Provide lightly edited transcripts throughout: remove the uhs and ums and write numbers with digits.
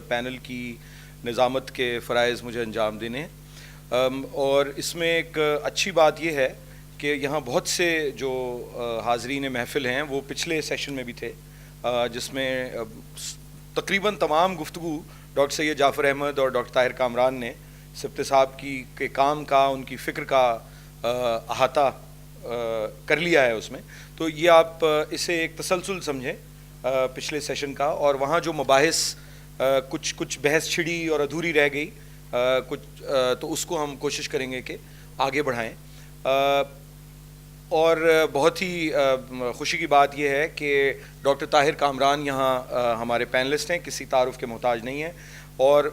Panel کی نظامت کے فرائض مجھے انجام دینے ہیں، اور اس میں ایک اچھی بات یہ ہے کہ یہاں بہت سے جو حاضرین محفل ہیں وہ پچھلے سیشن میں بھی تھے، جس میں تقریباً تمام گفتگو ڈاکٹر سید جعفر احمد اور ڈاکٹر طاہر کامران نے سبتے صاحب کے کام کا، ان کی فکر کا احاطہ کر لیا ہے اس میں. تو یہ آپ اسے ایک تسلسل سمجھیں پچھلے سیشن کا، اور وہاں جو مباحث کچھ بحث چھڑی اور ادھوری رہ گئی کچھ، تو اس کو ہم کوشش کریں گے کہ آگے بڑھائیں. اور بہت ہی خوشی کی بات یہ ہے کہ ڈاکٹر طاہر کامران یہاں ہمارے پینلسٹ ہیں، کسی تعارف کے محتاج نہیں ہیں، اور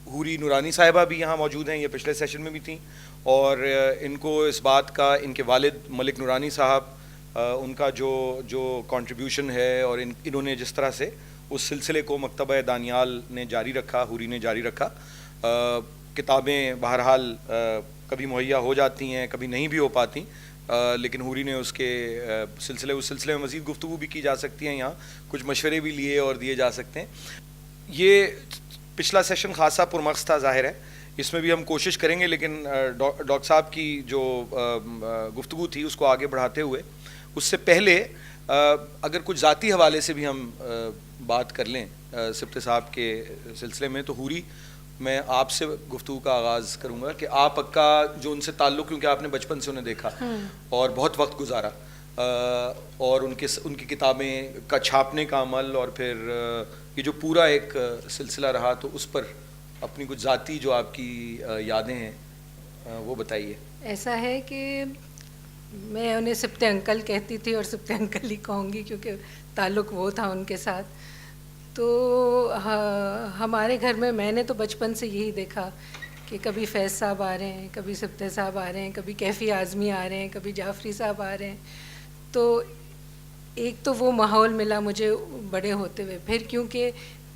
حوری نورانی صاحبہ بھی یہاں موجود ہیں، یہ پچھلے سیشن میں بھی تھیں، اور ان کو اس بات کا، ان کے والد ملک نورانی صاحب، ان کا جو کنٹریبیوشن ہے، اور انہوں نے جس طرح سے اس سلسلے کو مکتبہ دانیال نے جاری رکھا، حوری نے جاری رکھا. کتابیں بہرحال کبھی مہیا ہو جاتی ہیں، کبھی نہیں بھی ہو پاتی، لیکن حوری نے اس سلسلے میں مزید گفتگو بھی کی جا سکتی ہیں، یہاں کچھ مشورے بھی لیے اور دیے جا سکتے ہیں. یہ پچھلا سیشن خاصا پرمغز تھا، ظاہر ہے، اس میں بھی ہم کوشش کریں گے، لیکن ڈاکٹر صاحب کی جو گفتگو تھی اس کو آگے بڑھاتے ہوئے، اس سے پہلے اگر کچھ ذاتی حوالے سے بھی ہم بات کر لیں سبتے صاحب کے سلسلے میں، تو حوری، میں آپ سے گفتگو کا آغاز کروں گا کہ آپ کا جو ان سے تعلق، کیونکہ آپ نے بچپن سے انہیں دیکھا اور بہت وقت گزارا، اور ان کی کتابیں کا چھاپنے کا عمل، اور پھر یہ جو پورا ایک سلسلہ رہا، تو اس پر اپنی کچھ ذاتی جو آپ کی یادیں ہیں وہ بتائیے. ایسا ہے کہ میں انہیں سبتے انکل کہتی تھی، اور سبتے انکل ہی کہوں گی کیونکہ تعلق وہ تھا ان کے ساتھ. تو ہمارے گھر میں نے تو بچپن سے یہی دیکھا کہ کبھی فیض صاحب آ رہے ہیں، کبھی سبتے صاحب آ رہے ہیں، کبھی کیفی اعظمی آ رہے ہیں، کبھی جعفری صاحب آ رہے ہیں. تو ایک تو وہ ماحول ملا مجھے بڑے ہوتے ہوئے، پھر کیونکہ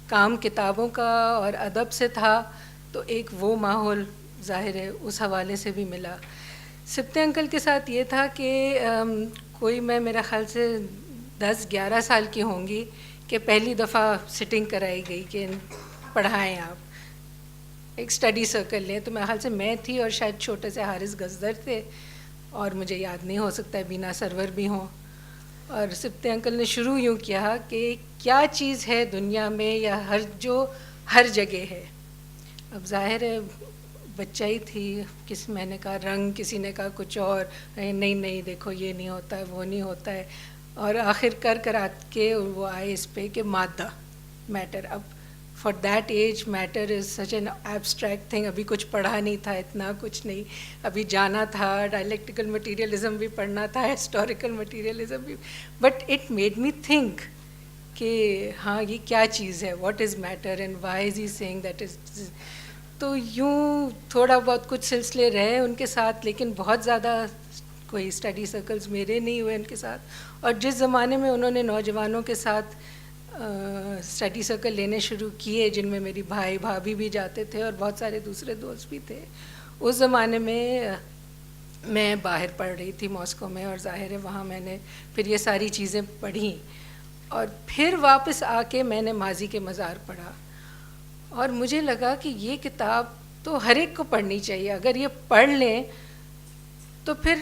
کام کتابوں کا اور ادب سے تھا، تو ایک وہ ماحول ظاہر ہے اس حوالے سے بھی ملا. سبتے انکل کے ساتھ یہ تھا کہ کوئی میں میرا خیال سے 10-11 سال کی ہوں گی کہ پہلی دفعہ سٹنگ کرائی گئی کہ پڑھائیں آپ، ایک اسٹڈی سرکل لیں. تو میرے خیال سے میں تھی، اور شاید چھوٹے سے حارث گزدر تھے، اور مجھے یاد نہیں ہو سکتا ہے بینا سرور بھی ہوں. اور سبتے انکل نے شروع یوں کیا کہ کیا چیز ہے دنیا میں یا ہر جگہ ہے. اب ظاہر ہے بچہ ہی تھی، میں نے کہا رنگ، کسی نے کہا کچھ اور، نہیں دیکھو یہ نہیں ہوتا ہے، وہ نہیں ہوتا ہے، اور آخر کر کے وہ آئے اس پہ کہ مادہ، میٹر. اب for that age matter is such an abstract thing. ابھی کچھ پڑھا نہیں تھا، اتنا کچھ نہیں، ابھی جانا تھا، ڈائلیکٹیکل مٹیریلزم بھی پڑھنا تھا، ہسٹوریکل مٹیریلزم بھی، but it made me think کہ ہاں یہ کیا چیز ہے، what is matter and why is he seeing that is. تو یوں تھوڑا بہت کچھ سلسلے رہے ان کے ساتھ، لیکن بہت زیادہ کوئی اسٹڈی سرکلز میرے نہیں ہوئے ان کے ساتھ. اور جس زمانے میں انہوں نے نوجوانوں کے ساتھ اسٹڈی سرکل لینے شروع کیے، جن میں میری بھائی بھابھی بھی جاتے تھے اور بہت سارے دوسرے دوست بھی تھے، اس زمانے میں میں باہر پڑھ رہی تھی ماسکو میں، اور ظاہر ہے وہاں میں نے پھر یہ ساری چیزیں پڑھیں، اور پھر واپس آ کے میں نے ماضی کے مزار پڑھا، اور مجھے لگا کہ یہ کتاب تو ہر ایک کو پڑھنی چاہیے. اگر یہ پڑھ لیں تو پھر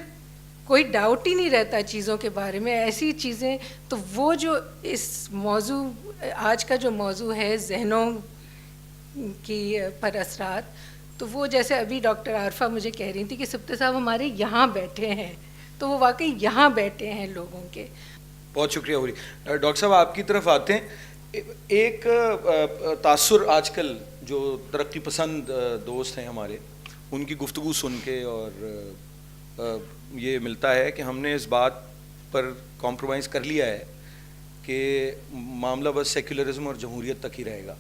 کوئی ڈاؤٹ ہی نہیں رہتا چیزوں کے بارے میں، ایسی چیزیں. تو وہ جو اس موضوع، آج کا جو موضوع ہے ذہنوں کی پر اثرات، تو وہ جیسے ابھی ڈاکٹر عارفہ مجھے کہہ رہی تھی کہ سبتے صاحب ہمارے یہاں بیٹھے ہیں، تو وہ واقعی یہاں بیٹھے ہیں لوگوں کے. بہت شکریہ ہوری. ڈاکٹر صاحب آپ کی طرف آتے ہیں. ایک تاثر آج کل جو ترقی پسند دوست ہیں ہمارے، ان کی گفتگو سن کے اور یہ ملتا ہے کہ ہم نے اس بات پر کمپرومائز کر لیا ہے کہ معاملہ بس سیکولرزم اور جمہوریت تک ہی رہے گا.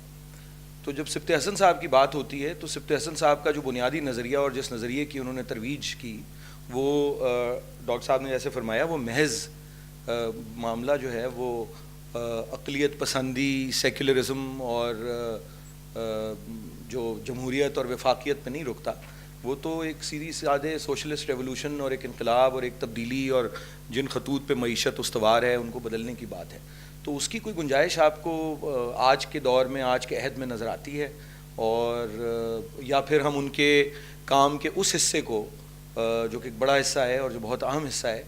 تو جب سبتے حسن صاحب کی بات ہوتی ہے تو سبتے حسن صاحب کا جو بنیادی نظریہ اور جس نظریے کی انہوں نے ترویج کی، وہ ڈاکٹر صاحب نے جیسے فرمایا، وہ محض معاملہ جو ہے وہ اقلیت پسندی، سیکولرزم اور جو جمہوریت اور وفاقیت پہ نہیں رکتا. وہ تو ایک سیدھی سادے سوشلسٹ ریولوشن اور ایک انقلاب اور ایک تبدیلی اور جن خطوط پہ معیشت استوار ہے ان کو بدلنے کی بات ہے. تو اس کی کوئی گنجائش آپ کو آج کے دور میں, آج کے عہد میں نظر آتی ہے؟ اور یا پھر ہم ان کے کام کے اس حصے کو جو کہ ایک بڑا حصہ ہے اور جو بہت اہم حصہ ہے,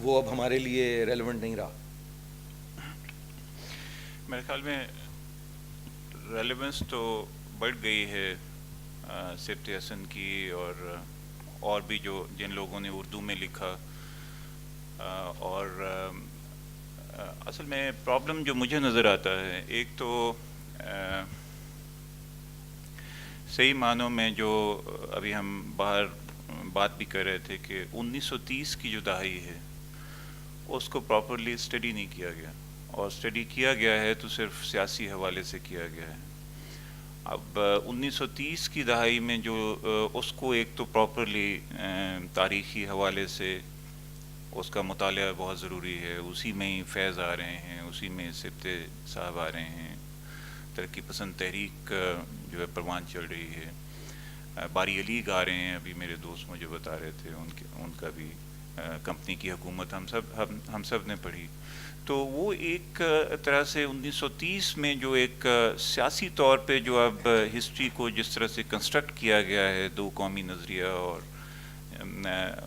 وہ اب ہمارے لیے ریلیونٹ نہیں رہا؟ میرے خیال میں ریلیونس تو بڑھ گئی ہے سبت حسن کی, اور بھی جو جن لوگوں نے اردو میں لکھا. اور اصل میں پرابلم جو مجھے نظر آتا ہے, ایک تو صحیح معنوں میں جو ابھی ہم باہر بات بھی کر رہے تھے کہ 1930 کی جو دہائی ہے اس کو پراپرلی اسٹڈی نہیں کیا گیا, اور اسٹڈی کیا گیا ہے تو صرف سیاسی حوالے سے کیا گیا ہے. اب 1930 کی دہائی میں جو اس کو ایک تو پراپرلی تاریخی حوالے سے اس کا مطالعہ بہت ضروری ہے. اسی میں ہی فیض آ رہے ہیں, اسی میں سبت صاحب آ رہے ہیں, ترقی پسند تحریک جو ہے پروان چڑھ رہی ہے, باری علی آ رہے ہیں. ابھی میرے دوست مجھے بتا رہے تھے ان کا بھی کمپنی کی حکومت ہم سب نے پڑھی. تو وہ ایک طرح سے 1930 میں جو ایک سیاسی طور پہ جو اب ہسٹری کو جس طرح سے کنسٹرکٹ کیا گیا ہے, دو قومی نظریہ, اور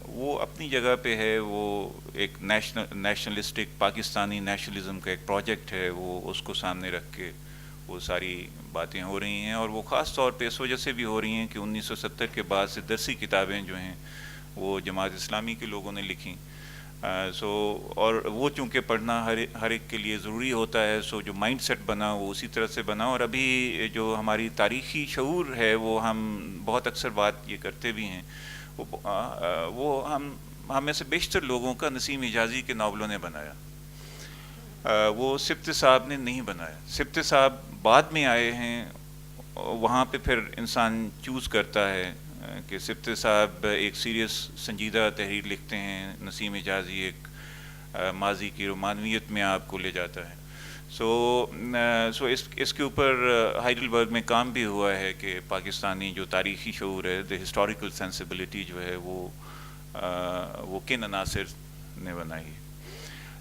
وہ اپنی جگہ پہ ہے. وہ ایک نیشنلسٹک پاکستانی نیشنلزم کا ایک پروجیکٹ ہے, وہ اس کو سامنے رکھ کے وہ ساری باتیں ہو رہی ہیں. اور وہ خاص طور پہ اس وجہ سے بھی ہو رہی ہیں کہ 1970 کے بعد سے درسی کتابیں جو ہیں وہ جماعت اسلامی کے لوگوں نے لکھیں. اور وہ چونکہ پڑھنا ہر ایک کے لیے ضروری ہوتا ہے, سو جو مائنڈ سیٹ بنا وہ اسی طرح سے بنا. اور ابھی جو ہماری تاریخی شعور ہے وہ ہم بہت اکثر بات یہ کرتے بھی ہیں, وہ ہم میں سے بیشتر لوگوں کا نسیم حجازی کے ناولوں نے بنایا, وہ سبت صاحب نے نہیں بنایا. سبت صاحب بعد میں آئے ہیں, وہاں پہ پھر انسان چوز کرتا ہے کہ سبت صاحب ایک سیریس سنجیدہ تحریر لکھتے ہیں, نسیم حجازی ایک ماضی کی رومانویت میں آپ کو لے جاتا ہے. سو اس کے اوپر ہائیڈلبرگ میں کام بھی ہوا ہے کہ پاکستانی جو تاریخی شعور ہے, دا ہسٹوریکل سینسیبلٹی جو ہے وہ کن عناصر نے بنائی.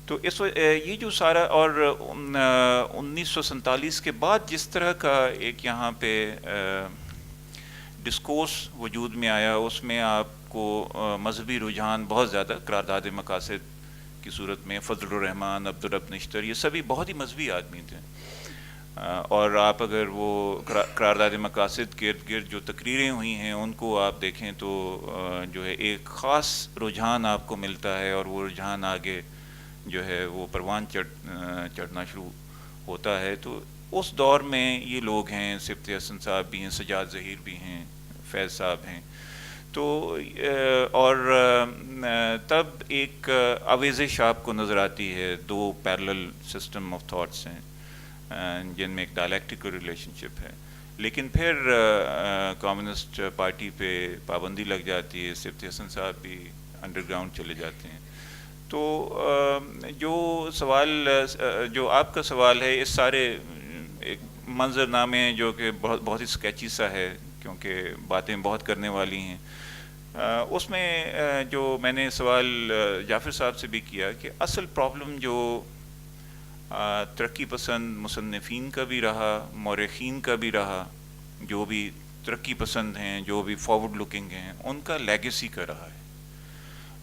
تو یہ جو سارا, اور 1947 کے بعد جس طرح کا ایک یہاں پہ ڈسکورس وجود میں آیا, اس میں آپ کو مذہبی رجحان بہت زیادہ, قرارداد مقاصد کی صورت میں فضل الرحمان, عبدالرب نشتر, یہ سبھی بہت ہی مذہبی آدمی تھے. اور آپ اگر وہ قرارداد مقاصد کے ارد گرد جو تقریریں ہوئی ہیں ان کو آپ دیکھیں تو جو ہے ایک خاص رجحان آپ کو ملتا ہے, اور وہ رجحان آگے جو ہے وہ پروان چڑھنا شروع ہوتا ہے. تو اس دور میں یہ لوگ ہیں, سبت حسن صاحب بھی ہیں, سجاد ظہیر بھی ہیں, فیض صاحب ہیں. تو اور تب ایک آویزش آپ کو نظر آتی ہے, دو پیرلل سسٹم آف تھاٹس ہیں جن میں ایک ڈائلیکٹیکل ریلیشن شپ ہے. لیکن پھر کمیونسٹ پارٹی پہ پابندی لگ جاتی ہے, سبت حسن صاحب بھی انڈر گراؤنڈ چلے جاتے ہیں. تو جو سوال جو آپ کا سوال ہے, اس سارے ایک منظر نامے جو کہ بہت ہی اسکیچی سا ہے کیونکہ باتیں بہت کرنے والی ہیں, اس میں جو میں نے سوال جعفر صاحب سے بھی کیا کہ اصل پرابلم جو ترقی پسند مصنفین کا بھی رہا, مورخین کا بھی رہا, جو بھی ترقی پسند ہیں, جو بھی فارورڈ لکنگ ہیں, ان کا لیگیسی کا رہا ہے.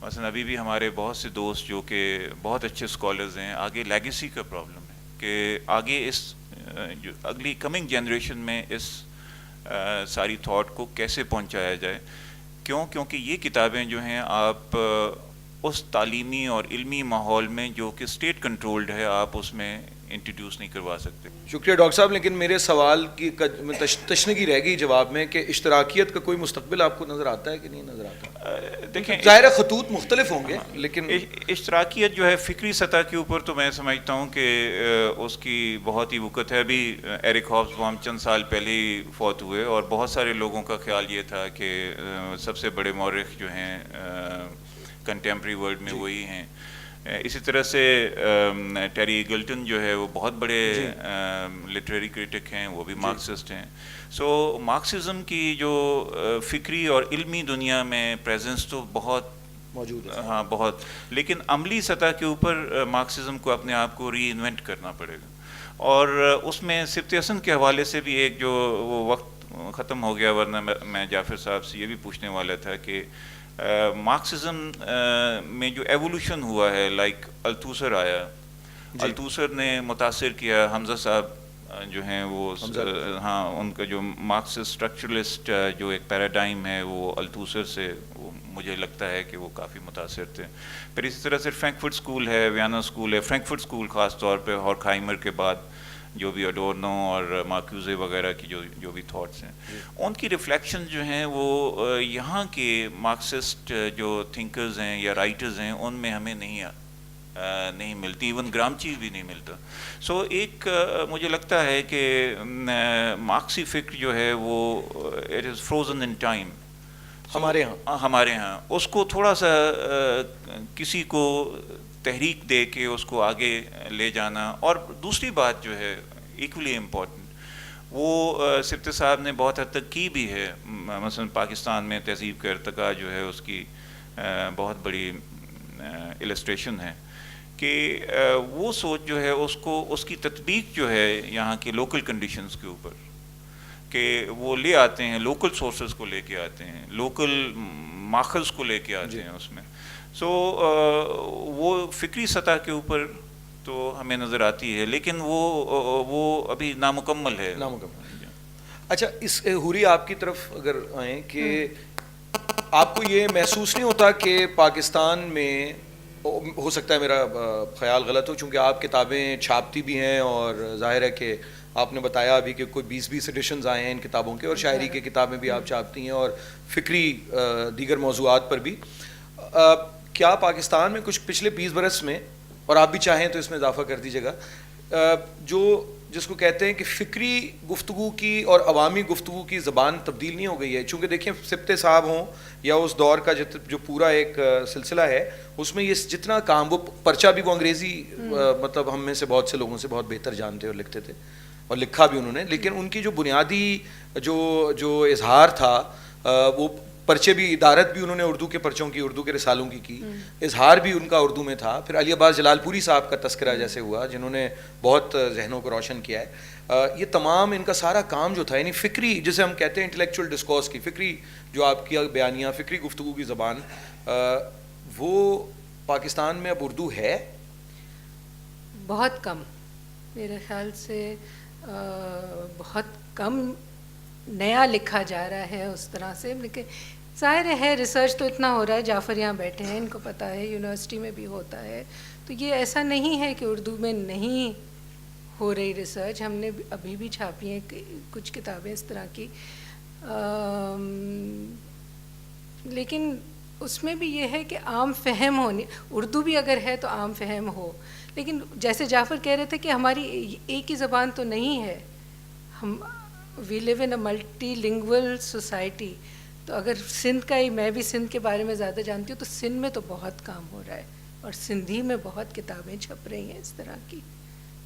مثلا ابھی بھی ہمارے بہت سے دوست جو کہ بہت اچھے اسکالرز ہیں, آگے لیگیسی کا پرابلم ہے کہ آگے اس جو اگلی کمنگ جنریشن میں اس ساری تھاٹ کو کیسے پہنچایا جائے. کیونکہ یہ کتابیں جو ہیں آپ اس تعلیمی اور علمی ماحول میں جو کہ اسٹیٹ کنٹرولڈ ہے آپ اس میں انٹروڈیوس نہیں کروا سکتے. شکریہ ڈاکٹر صاحب. لیکن میرے سوال کی تشنگی رہ گئی جواب میں کہ اشتراکیت کا کوئی مستقبل آپ کو نظر آتا ہے کہ نہیں نظر آتا؟ دیکھیں, ظاہر خطوط مختلف ہوں گے, لیکن اشتراکیت جو ہے فکری سطح کے اوپر تو میں سمجھتا ہوں کہ اس کی بہت ہی وقت ہے. ابھی ایرک ہابس وہ ہم چند سال پہلے ہی فوت ہوئے, اور بہت سارے لوگوں کا خیال یہ تھا کہ سب سے بڑے مورخ جو ہیں کنٹمپری ورلڈ میں وہی ہیں. اسی طرح سے ٹیری ایگلٹن جو ہے وہ بہت بڑے لٹریری کرٹک ہیں, وہ بھی مارکسسٹ ہیں. سو مارکسزم کی جو فکری اور علمی دنیا میں پریزنس تو بہت موجود ہے. ہاں بہت, لیکن عملی سطح کے اوپر مارکسزم کو اپنے آپ کو ری انوینٹ کرنا پڑے گا. اور اس میں سبط حسن کے حوالے سے بھی ایک جو وہ وقت ختم ہو گیا, ورنہ میں جعفر صاحب سے یہ بھی پوچھنے والا تھا کہ مارکسزم میں جو ایوولوشن ہوا ہے, لائک التوسر آیا, التوسر نے متاثر کیا حمزہ صاحب جو ہیں وہ, ہاں ان کا جو مارکسسٹ اسٹرکچرلسٹ جو ایک پیراڈائم ہے وہ التوسر سے مجھے لگتا ہے کہ وہ کافی متاثر تھے. پھر اسی طرح سے فرینکفرٹ اسکول ہے, ویانا اسکول ہے, فرینکفرٹ اسکول خاص طور پہ ہورکھائمر کے بعد جو بھی اڈورنو اور مارکیوزے وغیرہ کی جو بھی تھاٹس ہیں, ان کی ریفلیکشن جو ہیں وہ یہاں کے مارکسسٹ جو تھنکرز ہیں یا رائٹرز ہیں ان میں ہمیں نہیں ملتی, ایون گرامچی بھی نہیں ملتا. سو ایک مجھے لگتا ہے کہ مارکسی فکر جو ہے وہ it is frozen in time ہمارے ہاں اس کو تھوڑا سا کسی کو تحریک دے کے اس کو آگے لے جانا. اور دوسری بات جو ہے ایکولی امپورٹنٹ, وہ سبط صاحب نے بہت حد تک کی بھی ہے. مثلا پاکستان میں تہذیب کا ارتقاء جو ہے اس کی بہت بڑی السٹریشن ہے کہ وہ سوچ جو ہے اس کی تطبیق جو ہے یہاں کے لوکل کنڈیشنز کے اوپر, کہ وہ لے آتے ہیں لوکل سورسز کو لے کے آتے ہیں, لوکل ماخذ کو لے کے آتے ہیں اس میں. سو وہ فکری سطح کے اوپر تو ہمیں نظر آتی ہے, لیکن وہ ابھی نامکمل ہے. اچھا, اس حوری آپ کی طرف اگر آئیں کہ آپ کو یہ محسوس نہیں ہوتا کہ پاکستان میں, ہو سکتا ہے میرا خیال غلط ہو چونکہ آپ کتابیں چھاپتی بھی ہیں اور ظاہر ہے کہ آپ نے بتایا ابھی کہ کوئی 20 ایڈیشنز آئے ہیں ان کتابوں کے, اور شاعری کی کتابیں بھی آپ چھاپتی ہیں اور فکری دیگر موضوعات پر بھی. کیا پاکستان میں کچھ پچھلے 20 برس میں, اور آپ بھی چاہیں تو اس میں اضافہ کر دیجیے گا, جس کو کہتے ہیں کہ فکری گفتگو کی اور عوامی گفتگو کی زبان تبدیل نہیں ہو گئی ہے؟ چونکہ دیکھیں سبط صاحب ہوں یا اس دور کا جو پورا ایک سلسلہ ہے, اس میں یہ جتنا کام, وہ پرچہ بھی وہ انگریزی مطلب ہم میں سے بہت سے لوگوں سے بہت بہتر جانتے اور لکھتے تھے, اور لکھا بھی انہوں نے, لیکن ان کی جو بنیادی جو اظہار تھا وہ پرچے بھی, ادارت بھی انہوں نے اردو کے پرچوں کی, اردو کے رسالوں کی, اظہار بھی ان کا اردو میں تھا. پھر علی عباس جلال پوری صاحب کا تذکرہ جیسے ہوا جنہوں نے بہت ذہنوں کو روشن کیا ہے. یہ تمام ان کا سارا کام جو تھا, یعنی فکری جسے ہم کہتے ہیں انٹلیکچوئل ڈسکورس کی, فکری جو آپ کی بیانیہ, فکری گفتگو کی زبان, وہ پاکستان میں اب اردو ہے؟ بہت کم, میرے خیال سے بہت کم نیا لکھا جا رہا ہے اس طرح سے. لیکن ظاہر ہے ریسرچ تو اتنا ہو رہا ہے, جعفر یہاں بیٹھے ہیں, ان کو پتہ ہے, یونیورسٹی میں بھی ہوتا ہے, تو یہ ایسا نہیں ہے کہ اردو میں نہیں ہو رہی ریسرچ. ہم نے ابھی بھی چھاپی ہیں کچھ کتابیں اس طرح کی, لیکن اس میں بھی یہ ہے کہ عام فہم ہونی, اردو بھی اگر ہے تو عام فہم ہو. لیکن جیسے جعفر کہہ رہے تھے کہ ہماری ایک ہی زبان تو نہیں ہے, ہم وی لیو ان اے ملٹی لنگول سوسائٹی. تو اگر سندھ کا ہی, میں بھی سندھ کے بارے میں زیادہ جانتی ہوں, تو سندھ میں تو بہت کام ہو رہا ہے اور سندھی میں بہت کتابیں چھپ رہی ہیں اس طرح کی.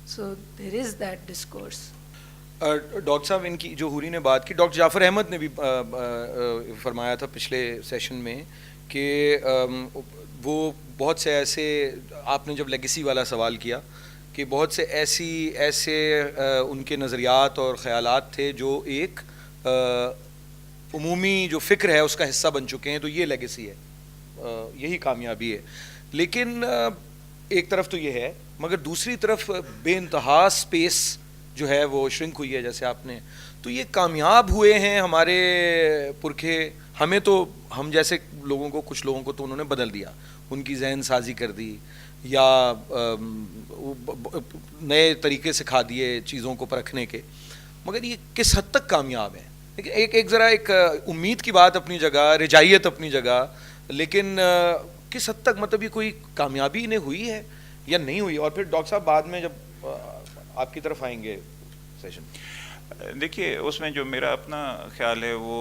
سو دیر از دیٹ ڈسکورس. ڈاکٹر صاحب, ان کی جو حوری نے بات کی, ڈاکٹر جعفر احمد نے بھی فرمایا تھا پچھلے سیشن میں کہ وہ بہت سے ایسے, آپ نے جب لیگیسی والا سوال کیا, کہ بہت سے ایسے ان کے نظریات اور خیالات تھے جو ایک عمومی جو فکر ہے اس کا حصہ بن چکے ہیں, تو یہ لیگیسی ہے, یہی کامیابی ہے. لیکن ایک طرف تو یہ ہے, مگر دوسری طرف بے انتہا اسپیس جو ہے وہ شرنک ہوئی ہے جیسے آپ نے, تو یہ کامیاب ہوئے ہیں ہمارے پرکھے. ہمیں تو, ہم جیسے لوگوں کو, کچھ لوگوں کو تو انہوں نے بدل دیا, ان کی ذہن سازی کر دی یا نئے طریقے سکھا دیے چیزوں کو پرکھنے کے. مگر یہ کس حد تک کامیاب ہے؟ ایک ذرا ایک امید کی بات اپنی جگہ, رجائیت اپنی جگہ, لیکن کس حد تک مطلب یہ کوئی کامیابی انہیں ہوئی ہے یا نہیں ہوئی؟ اور پھر ڈاکٹر صاحب بعد میں جب آپ کی طرف آئیں گے سیشن. دیکھیے, اس میں جو میرا اپنا خیال ہے وہ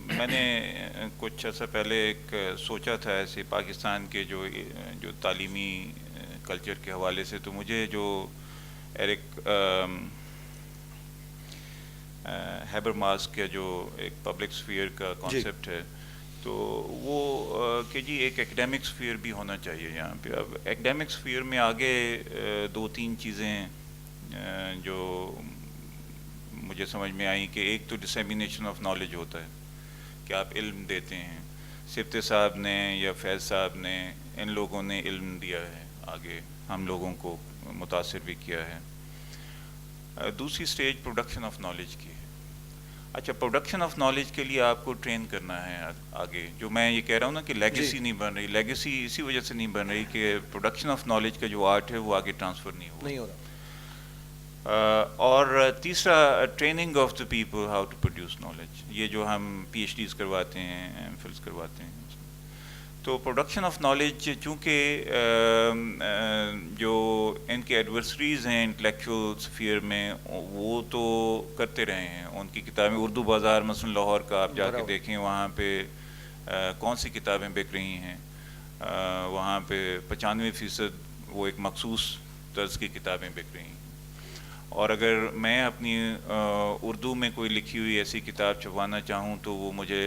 میں نے کچھ عرصہ پہلے ایک سوچا تھا ایسے پاکستان کے جو تعلیمی کلچر کے حوالے سے. تو مجھے جو ایرک ہیبرماس کا جو ایک پبلک سفیئر کا کانسیپٹ ہے تو وہ کہ جی ایک ایکڈیمک سفیر بھی ہونا چاہیے یہاں پہ. اب ایکڈیمک سفیر میں آگے دو تین چیزیں جو مجھے سمجھ میں آئیں کہ ایک تو ڈسیمینیشن آف نالج ہوتا ہے کہ آپ علم دیتے ہیں. سبتے صاحب نے یا فیض صاحب نے ان لوگوں نے علم دیا ہے آگے, ہم لوگوں کو متاثر بھی کیا ہے. دوسری سٹیج پروڈکشن آف نالج کی ہے. اچھا, پروڈکشن آف نالج کے لیے آپ کو ٹرین کرنا ہے آگے. جو میں یہ کہہ رہا ہوں نا کہ لیگیسی نہیں بن رہی, لیگیسی اسی وجہ سے نہیں بن رہی کہ پروڈکشن آف نالج کا جو آرٹ ہے وہ آگے ٹرانسفر نہیں ہو رہا. اور تیسرا training of the people how to produce knowledge. یہ جو ہم پی ایچ ڈیز کرواتے ہیں, ایم فلس کرواتے ہیں, تو پروڈکشن آف نالج چونکہ جو ان کے ایڈورسریز ہیں انٹلیکچوئل سفیر میں وہ تو کرتے رہے ہیں. ان کی کتابیں اردو بازار مثلا لاہور کا آپ جا کے دیکھیں, وہاں پہ کون سی کتابیں بک رہی ہیں. وہاں پہ 95% وہ ایک مخصوص طرز کی کتابیں بک رہی ہیں. اور اگر میں اپنی اردو میں کوئی لکھی ہوئی ایسی کتاب چھپوانا چاہوں تو وہ مجھے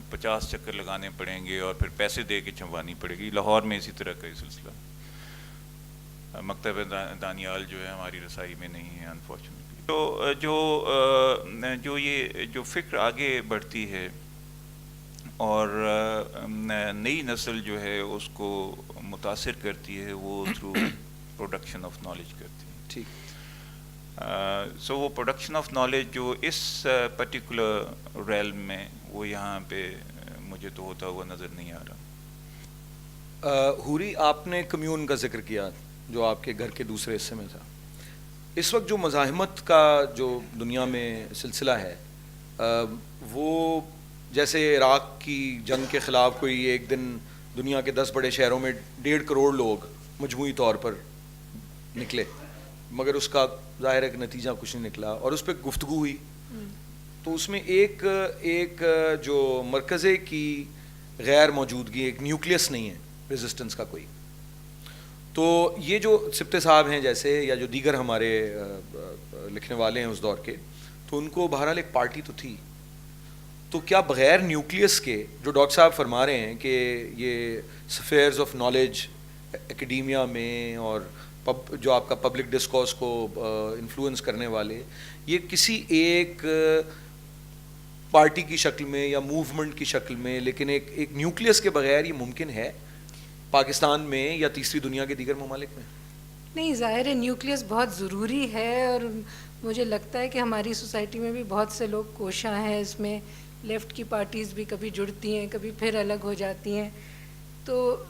50 چکر لگانے پڑیں گے اور پھر پیسے دے کے چھپوانی پڑے گی. لاہور میں اسی طرح کا ہی سلسلہ. مکتب دانیال جو ہے ہماری رسائی میں نہیں ہے انفارچونیٹلی. تو جو یہ جو فکر آگے بڑھتی ہے اور نئی نسل جو ہے اس کو متاثر کرتی ہے وہ تھرو پروڈکشن آف نالج کرتی ہے. ٹھیک. سو وہ پروڈکشن آف نالج جو اس پرٹیکولر ریلم میں وہ یہاں پہ مجھے تو ہوتا ہوا نظر نہیں آ رہا. حوری, آپ نے کمیون کا ذکر کیا جو آپ کے گھر کے دوسرے حصے میں تھا. اس وقت جو مزاحمت کا جو دنیا میں سلسلہ ہے وہ جیسے عراق کی جنگ کے خلاف کوئی ایک دن دنیا کے 10 بڑے شہروں میں 1.5 کروڑ لوگ مجموعی طور پر نکلے, مگر اس کا ظاہر ہے کہ نتیجہ کچھ نہیں نکلا, اور اس پہ گفتگو ہوئی. تو اس میں ایک جو مرکزے کی غیر موجودگی, ایک نیوکلیس نہیں ہے ریزسٹنس کا کوئی. تو یہ جو سبتے صاحب ہیں جیسے, یا جو دیگر ہمارے لکھنے والے ہیں اس دور کے, تو ان کو بہرحال ایک پارٹی تو تھی. تو کیا بغیر نیوکلیس کے جو ڈاکٹر صاحب فرما رہے ہیں کہ یہ سفیئرز آف نالج اکیڈیمیا میں اور جو آپ کا پبلک ڈسکورس کو انفلوئنس کرنے والے, یہ کسی ایک پارٹی کی شکل میں یا موومنٹ کی شکل میں, لیکن ایک نیوکلیس کے بغیر یہ ممکن ہے پاکستان میں یا تیسری دنیا کے دیگر ممالک میں؟ نہیں, ظاہر ہے نیوکلیس بہت ضروری ہے, اور مجھے لگتا ہے کہ ہماری سوسائٹی میں بھی بہت سے لوگ کوشاں ہیں اس میں. لیفٹ کی پارٹیز بھی کبھی جڑتی ہیں, کبھی پھر الگ ہو جاتی ہیں. تو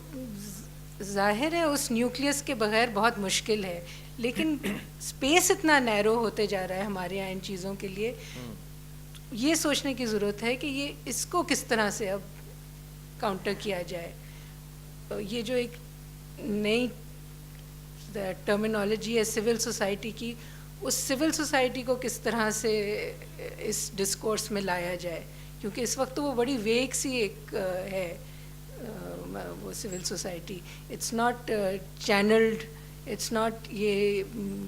ظاہر ہے اس نیوکلیس کے بغیر بہت مشکل ہے, لیکن اسپیس اتنا نیرو ہوتے جا رہا ہے ہمارے یہاں ان چیزوں کے لیے. یہ سوچنے کی ضرورت ہے کہ یہ اس کو کس طرح سے اب کاؤنٹر کیا جائے. یہ جو ایک نئی ٹرمینالوجی ہے سول سوسائٹی کی, اس سول سوسائٹی کو کس طرح سے اس ڈسکورس میں لایا جائے, کیونکہ اس وقت تو وہ بڑی ویگ سی ایک ہے وہ civil society. It's not channelled, it's not یہ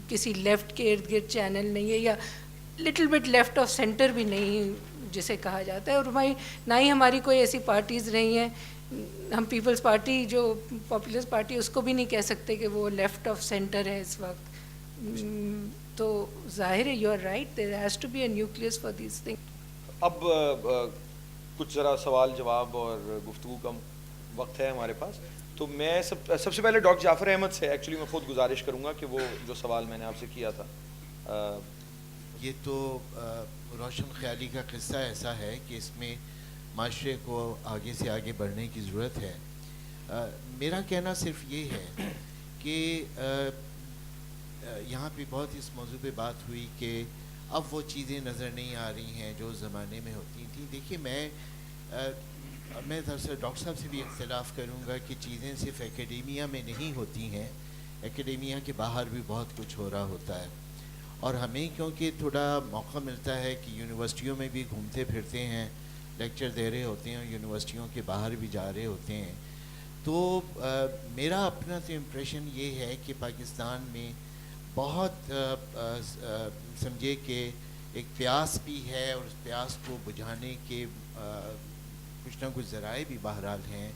کسی لیفٹ کے ارد گرد چینل نہیں ہے, یا little bit left of centre بھی نہیں جسے کہا جاتا ہے. اور نہ ہی ہماری کوئی ایسی پارٹیز رہی ہیں. ہم پیپلز پارٹی جو پاپولر پارٹی اس کو بھی نہیں کہہ سکتے کہ وہ لیفٹ آف سینٹر ہے اس وقت. تو ظاہر ہے you are right, there has to be a nucleus for these thing. اب کچھ ذرا سوال جواب اور گفتگو کا وقت ہے ہمارے پاس. تو میں سب سے پہلے ڈاکٹر جعفر احمد سے ایکچولی میں خود گزارش کروں گا کہ وہ جو سوال میں نے آپ سے کیا تھا. یہ تو روشن خیالی کا قصہ ایسا ہے کہ اس میں معاشرے کو آگے سے آگے بڑھنے کی ضرورت ہے. میرا کہنا صرف یہ ہے کہ یہاں پہ بہت اس موضوع پہ بات ہوئی کہ اب وہ چیزیں نظر نہیں آ رہی ہیں جو زمانے میں ہوتی تھیں. دیکھیے میں دراصل ڈاکٹر صاحب سے بھی اختلاف کروں گا کہ چیزیں صرف اکیڈیمیا میں نہیں ہوتی ہیں, اکیڈیمیا کے باہر بھی بہت کچھ ہو رہا ہوتا ہے. اور ہمیں کیونکہ تھوڑا موقع ملتا ہے کہ یونیورسٹیوں میں بھی گھومتے پھرتے ہیں, لیکچر دے رہے ہوتے ہیں, یونیورسٹیوں کے باہر بھی جا رہے ہوتے ہیں, تو میرا اپنا تو امپریشن یہ ہے کہ پاکستان میں بہت سمجھے کہ ایک پیاس بھی ہے, اور اس پیاس کو بجھانے کے کچھ نہ کچھ ذرائع بھی بہرحال ہیں,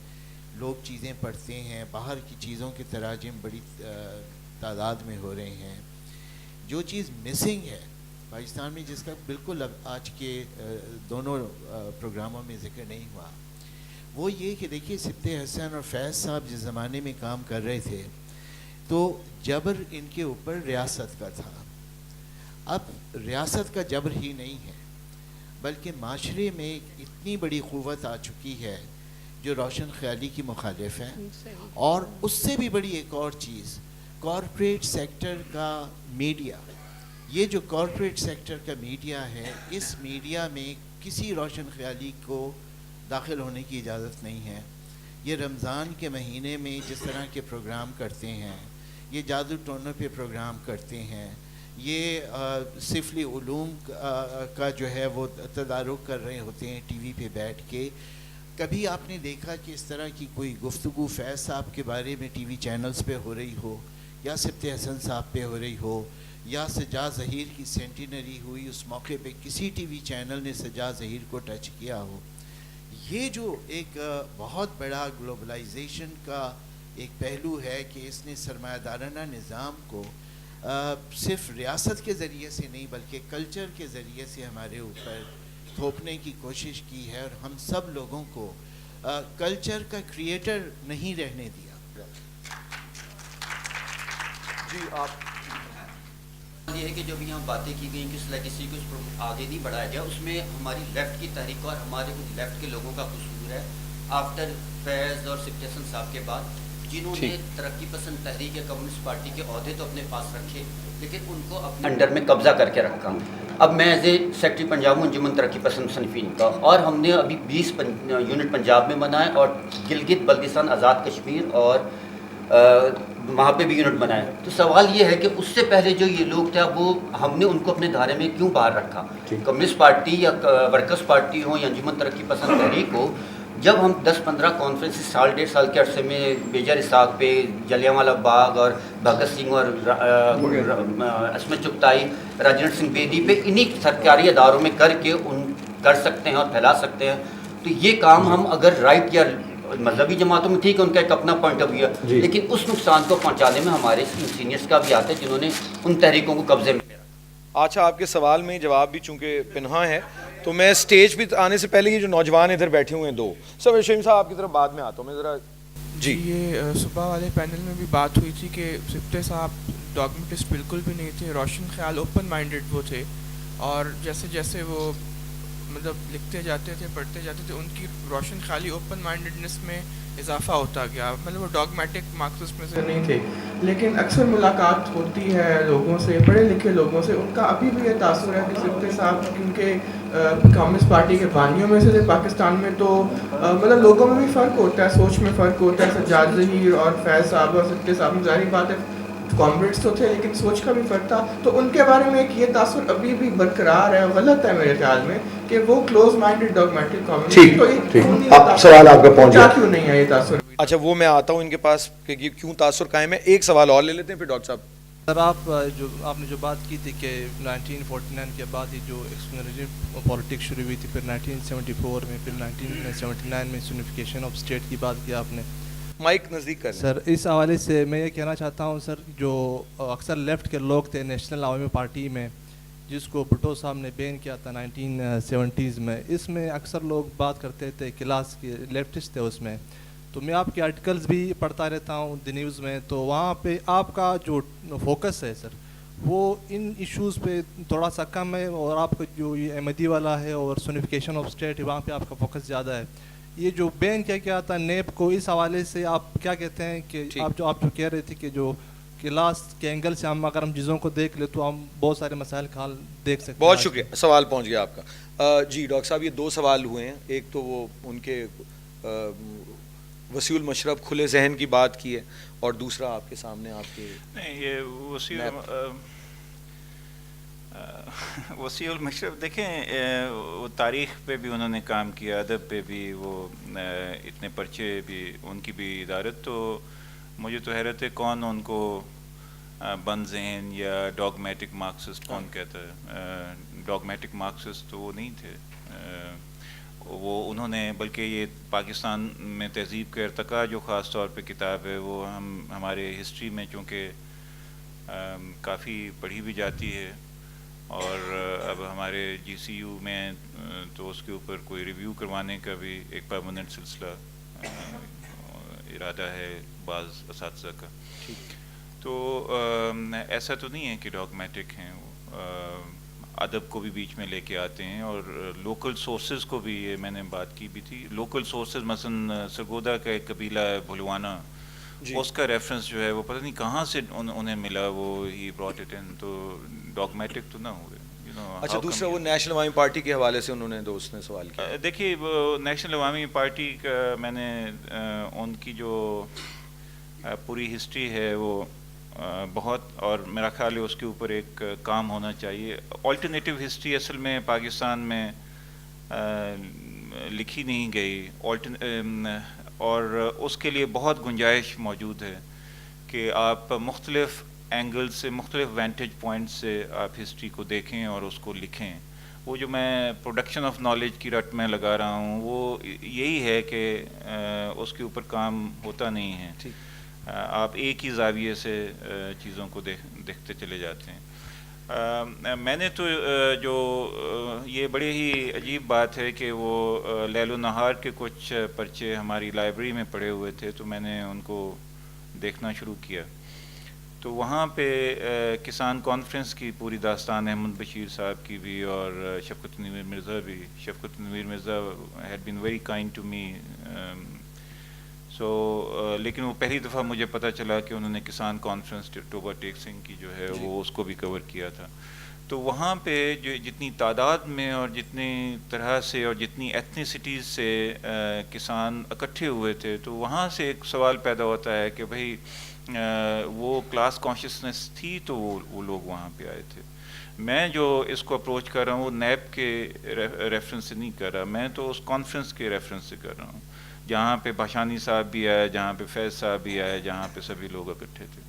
لوگ چیزیں پڑھتے ہیں, باہر کی چیزوں کے تراجم بڑی تعداد میں ہو رہے ہیں. جو چیز مسنگ ہے پاکستان میں, جس کا بالکل اب آج کے دونوں پروگراموں میں ذکر نہیں ہوا, وہ یہ کہ دیکھیے سبت حسن اور فیض صاحب جس زمانے میں کام کر رہے تھے تو جبر ان کے اوپر ریاست کا تھا. اب ریاست کا جبر ہی نہیں ہے, بلکہ معاشرے میں اتنی بڑی قوت آ چکی ہے جو روشن خیالی کی مخالف ہے. اور اس سے بھی بڑی ایک اور چیز, کارپوریٹ سیکٹر کا میڈیا. یہ جو کارپوریٹ سیکٹر کا میڈیا ہے, اس میڈیا میں کسی روشن خیالی کو داخل ہونے کی اجازت نہیں ہے. یہ رمضان کے مہینے میں جس طرح کے پروگرام کرتے ہیں, یہ جادو ٹونوں پہ پروگرام کرتے ہیں, یہ سفلی علوم کا جو ہے وہ تدارک کر رہے ہوتے ہیں ٹی وی پہ بیٹھ کے. کبھی آپ نے دیکھا کہ اس طرح کی کوئی گفتگو فیض صاحب کے بارے میں ٹی وی چینلز پہ ہو رہی ہو, یا سبت حسن صاحب پہ ہو رہی ہو, یا سجاد ظہیر کی سینٹینری ہوئی اس موقع پہ کسی ٹی وی چینل نے سجاد ظہیر کو ٹچ کیا ہو؟ یہ جو ایک بہت بڑا گلوبلائزیشن کا ایک پہلو ہے کہ اس نے سرمایہ دارانہ نظام کو صرف ریاست کے ذریعے سے نہیں بلکہ کلچر کے ذریعے سے ہمارے اوپر تھوپنے کی کوشش کی ہے, اور ہم سب لوگوں کو کلچر کا کریٹر نہیں رہنے دیا. جی آپ یہ ہے کہ جو بھی ہم باتیں کی گئیں کس لیگیسی کو آگے نہیں بڑھایا گیا, اس میں ہماری لیفٹ کی تحریک اور ہمارے کچھ لیفٹ کے لوگوں کا قصور ہے. آفٹر فیض اور سبت حسن صاحب کے بعد جنہوں نے ترقی پسند تحریک یا کمیونسٹ پارٹی کے عہدے تو اپنے پاس رکھے, لیکن ان کو اپنے انڈر میں قبضہ کر کے رکھا. اب میں ایز اے سیکٹری پنجاب ہوں انجمن ترقی پسند مصنفین کا, اور ہم نے ابھی 20 یونٹ پنجاب میں بنائے اور گلگت بلتستان آزاد کشمیر اور وہاں پہ بھی یونٹ بنائے. تو سوال یہ ہے کہ اس سے پہلے جو یہ لوگ تھے وہ ہم نے ان کو اپنے دھارے میں کیوں باہر رکھا؟ کمیونسٹ پارٹی یا ورکرز پارٹی ہو یا انجمن ترقی پسند تحریک ہو, جب ہم 10-15 کانفرنس سال 1.5 سال کے عرصے میں بیجر اسحاق پہ, جلیانوالہ باغ اور بھگت سنگھ اور عصمت چغتائی, راجندر سنگھ بیدی پہ انہی سرکاری اداروں میں کر کے ان کر سکتے ہیں اور پھیلا سکتے ہیں. تو یہ کام ہم اگر رائٹ یا مذہبی جماعتوں میں ٹھیک ہے ان کا ایک اپنا پوائنٹ آف ویو ہے, لیکن اس نقصان کو پہنچانے میں ہمارے سینئرس کا بھی آتا ہے جنہوں نے ان تحریکوں کو قبضے میں. اچھا, آپ کے سوال میں جواب بھی چونکہ پنہا ہے تو میں سٹیج پہ آنے سے پہلے یہ جو نوجوان ادھر بیٹھے ہوئے ہیں دو, سب شہیم صاحب آپ کی طرف بعد میں آتا ہوں میں ذرا. جی یہ صبح والے پینل میں بھی بات ہوئی تھی کہ سبت صاحب ڈاگمیٹسٹ بالکل بھی نہیں تھے, روشن خیال اوپن مائنڈیڈ وہ تھے, اور جیسے جیسے وہ مطلب لکھتے جاتے تھے پڑھتے جاتے تھے ان کی روشن خیالی اوپن مائنڈیڈنس میں اضافہ ہوتا گیا. مطلب وہ ڈاگمیٹک مارکسسٹ میں سے نہیں تھے, لیکن اکثر ملاقات ہوتی ہے لوگوں سے, پڑھے لکھے لوگوں سے, ان کا ابھی بھی یہ تاثر ہے کہ سبت صاحب کیونکہ کمیونسٹ پارٹی کے بانیوں میں سے تھے پاکستان میں, تو مطلب لوگوں میں بھی فرق ہوتا ہے, سوچ میں فرق ہوتا ہے. سجاد ظہیر اور فیض صاحب اور سبت صاحب ظاہری بات ہے کامریڈس تو تھے لیکن سوچ کا بھی فرق تھا, تو ان کے بارے میں ایک یہ تاثر ابھی بھی برقرار ہے. غلط ہے میرے خیال میں کہ وہ کلوز مائنڈڈ ڈاگمیٹک کمیونٹی. اب سوال آپ کا پہنچ گیا, کیوں نہیں ہے یہ تاثر. اچھا وہ میں آتا ہوں ان کے پاس کہ یہ کیوں تاثر قائم ہے. ایک سوال اور لے لیتے ہیں پھر ڈاکٹر صاحب. سر آپ نے جو بات کی تھی کہ 1949 کے بعد ہی جو ایکسپلینیٹری پالیٹکس شروع ہوئی تھی, پھر 1974 میں, پھر 1979 میں سونیفیکیشن آف اسٹیٹ کی بات کی آپ نے. مائک نزدیک کر سر اس حوالے سے میں یہ کہنا چاہتا ہوں سر, جو اکثر لیفٹ کے لوگ تھے نیشنل عوامی پارٹی میں جس کو بھٹو صاحب نے بین کیا تھا 1970s میں, اس میں اکثر لوگ بات کرتے تھے کلاس کے لیفٹسٹ تھے اس میں. تو میں آپ کے آرٹیکلز بھی پڑھتا رہتا ہوں دی نیوز میں, تو وہاں پہ آپ کا جو فوکس ہے سر وہ ان ایشوز پہ تھوڑا سا کم ہے, اور آپ کا جو یہ احمدی والا ہے اور سونیفیکیشن آف اسٹیٹ وہاں پہ آپ کا فوکس زیادہ ہے. یہ جو بین کیا تھا نیب کو, اس حوالے سے آپ کیا کہتے ہیں کہ آپ جو کہہ رہے تھے کہ جو کلاس کے اینگل سے ہم اگر ہم چیزوں کو دیکھ لیں تو ہم بہت سارے مسائل کا حل دیکھ سکتے ہیں. بہت شکریہ, سوال پہنچ گیا آپ کا. جی ڈاکٹر صاحب یہ دو سوال ہوئے ہیں, ایک تو وہ ان کے وسیع المشرب کھلے ذہن کی بات کی ہے, اور دوسرا آپ کے سامنے آپ کے نہیں یہ وسیع المشرب دیکھیں, وہ تاریخ پہ بھی انہوں نے کام کیا, ادب پہ بھی وہ اتنے پرچے بھی ان کی بھی ادارت. تو مجھے تو حیرت ہے کون ان کو بند ذہن یا ڈاگمیٹک مارکسسٹ کون کہتا ہے. ڈاگمیٹک مارکسسٹ تو وہ نہیں تھے. وہ انہوں نے بلکہ یہ پاکستان میں تہذیب کا ارتقاء جو خاص طور پہ کتاب ہے وہ ہمارے ہسٹری میں چونکہ کافی پڑھی بھی جاتی ہے اور اب ہمارے جی سی یو میں تو اس کے اوپر کوئی ریویو کروانے کا بھی ایک پرماننٹ سلسلہ ارادہ ہے بعض اساتذہ کا. تو ایسا تو نہیں ہے کہ ڈاگمیٹک ہیں، وہ ادب کو بھی بیچ میں لے کے آتے ہیں اور لوکل سورسز کو بھی، یہ میں نے بات کی بھی تھی، لوکل سورسز مثلا سرگودا کا ایک قبیلہ ہے بھلوانا، اس کا ریفرنس جو ہے وہ پتہ نہیں کہاں سے انہیں ملا، وہ ہی براٹ اٹ ان، تو ڈاگمیٹک تو نہ ہوئے. اچھا دوسرا وہ نیشنل عوامی پارٹی کے حوالے سے انہوں نے دوست نے سوال کیا. دیکھیے نیشنل عوامی پارٹی کا میں نے ان کی جو پوری ہسٹری ہے وہ بہت، اور میرا خیال ہے اس کے اوپر ایک کام ہونا چاہیے. آلٹرنیٹیو ہسٹری اصل میں پاکستان میں لکھی نہیں گئی، اور اس کے لیے بہت گنجائش موجود ہے کہ آپ مختلف اینگل سے، مختلف وینٹیج پوائنٹ سے آپ ہسٹری کو دیکھیں اور اس کو لکھیں. وہ جو میں پروڈکشن آف نالج کی رٹ میں لگا رہا ہوں وہ یہی ہے کہ اس کے اوپر کام ہوتا نہیں ہے، آپ ایک ہی زاویے سے چیزوں کو دیکھتے چلے جاتے ہیں. میں نے تو جو یہ بڑی ہی عجیب بات ہے کہ وہ لیل و نہار کے کچھ پرچے ہماری لائبریری میں پڑے ہوئے تھے، تو میں نے ان کو دیکھنا شروع کیا. تو وہاں پہ کسان کانفرنس کی پوری داستان احمد بشیر صاحب کی بھی اور شفقت تنویر مرزا بھی. Shafqat Tanveer Mirza had been very kind to me. لیکن وہ پہلی دفعہ مجھے پتہ چلا کہ انہوں نے کسان کانفرنس ٹوبا ٹیک سنگھ کی جو ہے وہ اس کو بھی کور کیا تھا. تو وہاں پہ جو جتنی تعداد میں اور جتنی طرح سے اور جتنی ایتھنیسٹیز سے کسان اکٹھے ہوئے تھے، تو وہاں سے ایک سوال پیدا ہوتا ہے کہ بھئی وہ کلاس کانشیسنس تھی تو وہ لوگ وہاں پہ آئے تھے. میں جو اس کو اپروچ کر رہا ہوں وہ نیب کے ریفرنس سے نہیں کر رہا، میں تو اس کانفرنس کے ریفرنس سے کر رہا ہوں جہاں پہ بھاشانی صاحب بھی آئے، جہاں پہ فیض صاحب بھی آئے، جہاں پہ سبھی لوگ اکٹھے تھے.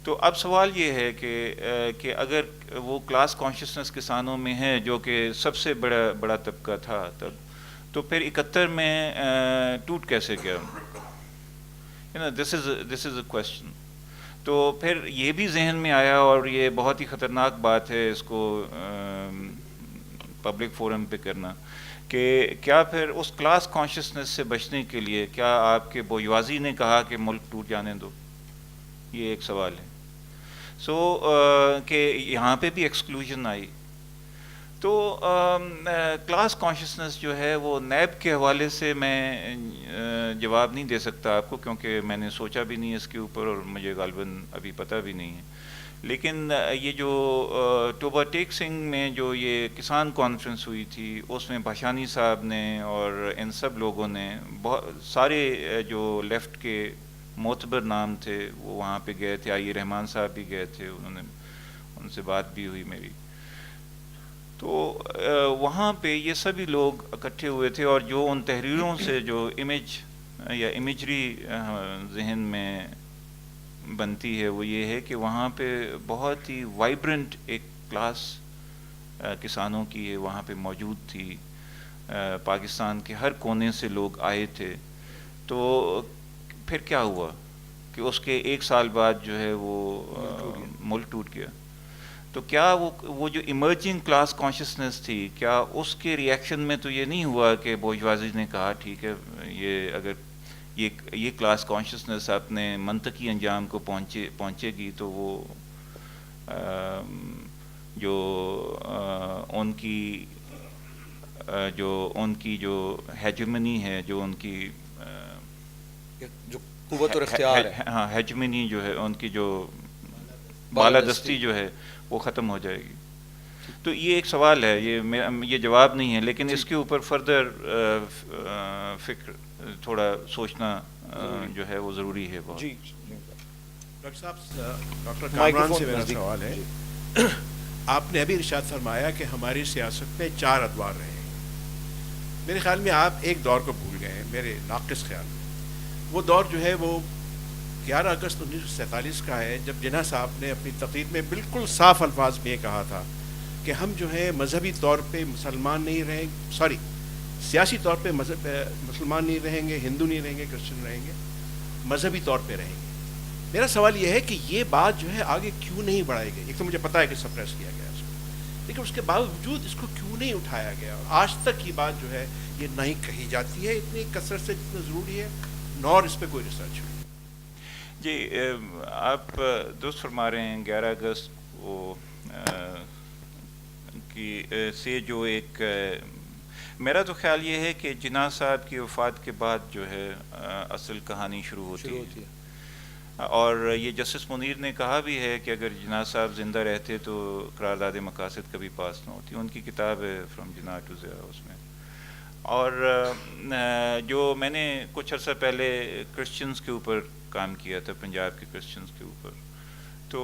تو اب سوال یہ ہے کہ اگر وہ کلاس کانشیسنس کسانوں میں ہے جو کہ سب سے بڑا طبقہ تھا تب، تو پھر 71 میں ٹوٹ کیسے گیا؟ دس از اے کویسچن. تو پھر یہ بھی ذہن میں آیا، اور یہ بہت ہی خطرناک بات ہے اس کو پبلک فورم پہ کرنا، کہ کیا پھر اس کلاس کانشیسنس سے بچنے کے لیے کیا آپ کے بوجوازی نے کہا کہ ملک ٹوٹ جانے دو؟ یہ ایک سوال ہے. کہ یہاں پہ بھی ایکسکلوژن آئی. تو کلاس کانشیسنس جو ہے وہ نیب کے حوالے سے میں جواب نہیں دے سکتا آپ کو، کیونکہ میں نے سوچا بھی نہیں اس کے اوپر اور مجھے غالباً ابھی پتہ بھی نہیں ہے. لیکن یہ جو ٹوبا ٹیک سنگھ میں جو یہ کسان کانفرنس ہوئی تھی، اس میں بھاشانی صاحب نے اور ان سب لوگوں نے، بہت سارے جو لیفٹ کے معتبر نام تھے وہ وہاں پہ گئے تھے. آئی رحمان صاحب بھی گئے تھے، ان سے بات بھی ہوئی میری. تو وہاں پہ یہ سبھی لوگ اکٹھے ہوئے تھے، اور جو ان تحریروں سے جو امیج یا امیجری ذہن میں بنتی ہے وہ یہ ہے کہ وہاں پہ بہت ہی وائبرنٹ ایک کلاس کسانوں کی وہاں پہ موجود تھی. پاکستان کے ہر کونے سے لوگ آئے تھے. تو پھر کیا ہوا کہ اس کے 1 سال بعد جو ہے وہ ملک ٹوٹ گیا. تو کیا وہ جو ایمرجنگ کلاس کانشیسنس تھی، کیا اس کے ریئیکشن میں تو یہ نہیں ہوا کہ بوجوازی نے کہا ٹھیک ہے، یہ اگر یہ کلاس کانشیسنس اپنے منطقی انجام کو پہنچے گی تو وہ جو ان کی جو ہیجمنی ہے، جو ان کی جو قوت اور اختیار ہے، ہاں ہیجمنی جو ہے، ان کی جو بالادستی جو ہے وہ ختم ہو جائے گی. تو یہ ایک سوال ہے، یہ جواب نہیں ہے، لیکن اس کے اوپر فردر فکر تھوڑا سوچنا جو ہے وہ ضروری ہے بہت. جی ڈاکٹر صاحب، ڈاکٹر کامران سے میرا سوال ہے. آپ نے ابھی ارشاد فرمایا کہ ہماری سیاست میں 4 ادوار رہے ہیں. میرے خیال میں آپ ایک دور کو بھول گئے ہیں، میرے ناقص خیال میں. وہ دور جو ہے وہ 11 اگست 1947 کا ہے، جب جناح صاحب نے اپنی تقریر میں بالکل صاف الفاظ میں یہ کہا تھا کہ ہم جو ہے مذہبی طور پہ مسلمان نہیں رہیں، سیاسی طور پہ مسلمان نہیں رہیں گے, ہندو نہیں رہیں گے, کرسچن رہیں گے, مذہبی طور پہ رہیں گے. میرا سوال یہ ہے کہ یہ بات جو ہے آگے کیوں نہیں بڑھائی گئی؟ ایک تو مجھے پتا ہے کہ سپریس کیا گیا اس کو, لیکن اس کے باوجود اس کو کیوں نہیں اٹھایا گیا؟ اور آج تک یہ بات جو ہے یہ نہیں کہی جاتی ہے اتنی کثرت سے جتنا ضروری ہے, نہ اور اس پہ کوئی ریسرچ ہوئی. جی آپ درست فرما رہے ہیں. 11 اگست کو کی سے جو ایک میرا تو خیال یہ ہے کہ جناح صاحب کی وفات کے بعد جو ہے اصل کہانی شروع ہوتی ہے. اور یہ جسٹس منیر نے کہا بھی ہے کہ اگر جناح صاحب زندہ رہتے تو قرارداد مقاصد کبھی پاس نہ ہوتی. ان کی کتاب ہے فرام جناح ٹو ضیاء اس میں. اور جو میں نے کچھ عرصہ پہلے کرسچنز کے اوپر کام کیا تھا, پنجاب کے کرسچنز کے اوپر, تو